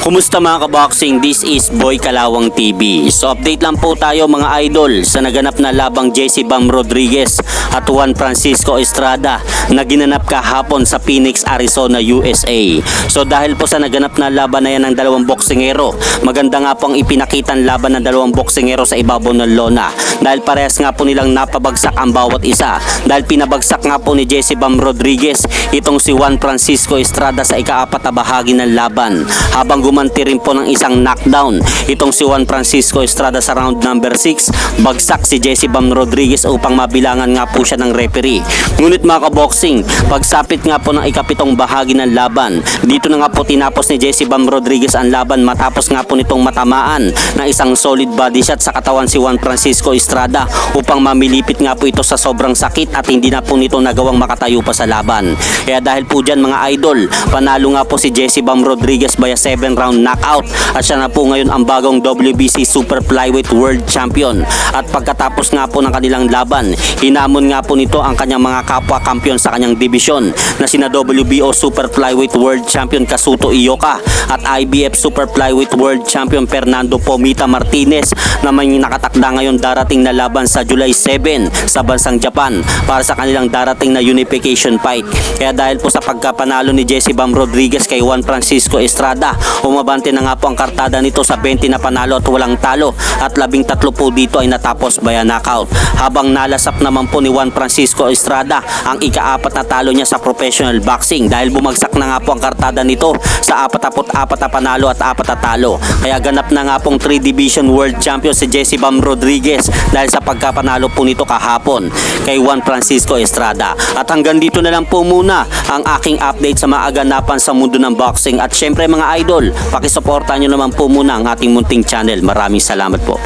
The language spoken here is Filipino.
Kumusta mga kaboxing? This is Boy Kalawang TV. So update lang po tayo mga idol sa naganap na labang Jesse Bam Rodriguez at Juan Francisco Estrada na ginanap kahapon sa Phoenix, Arizona, USA. So dahil po sa naganap na laban na yan ng dalawang boksingero, maganda nga po ang ipinakitan laban ng dalawang boksingero sa ibabaw ng lona. Dahil parehas nga po nilang napabagsak ang bawat isa. Dahil pinabagsak nga po ni Jesse Bam Rodriguez itong si Juan Francisco Estrada sa ikaapat na bahagi ng laban. Habang gumanti rin po ng isang knockdown itong si Juan Francisco Estrada sa round number 6, bagsak si Jesse Bam Rodriguez upang mabilangan nga po siya ng referee. Ngunit mga kaboxing, pagsapit nga po ng ikapitong bahagi ng laban, dito na nga po tinapos ni Jesse Bam Rodriguez ang laban matapos nga po nitong matamaan ng isang solid body shot sa katawan si Juan Francisco Estrada upang mamilipit nga po ito sa sobrang sakit at hindi na po nito nagawang makatayo pa sa laban. Kaya dahil po dyan mga idol, panalo nga po si Jesse Bam Rodriguez via 7 round knockout at siya na po ngayon ang bagong WBC Super Flyweight World Champion. At pagkatapos nga po ng kanilang laban, hinamon nga po nito ang kanyang mga kapwa-kampiyon sa kanyang division na sina WBO Super Flyweight World Champion Kazuto Ioka at IBF Super Flyweight World Champion Fernando Pomita Martinez na may nakatakda ngayon darating na laban sa July 7 sa bansang Japan para sa kanilang darating na unification fight. Kaya dahil po sa pagkapanalo ni Jesse Bam Rodriguez kay Juan Francisco Estrada, umabante na nga po ang kartada nito sa 20 na panalo at walang talo at 13 po dito ay natapos via knockout. Habang nalasap naman po ni Juan Francisco Estrada ang ikaapat na talo niya sa professional boxing dahil bumagsak na nga po ang kartada nito sa 44 na panalo at 4 na talo. Kaya ganap na nga pong 3 Division World Champion si Jesse Bam Rodriguez dahil sa pagkapanalo po nito kahapon kay Juan Francisco Estrada. At hanggang dito na lang po muna ang aking update sa mga aganapan sa mundo ng boxing. At syempre mga idol, pakisuporta nyo naman po muna ang ating munting channel. Maraming salamat po.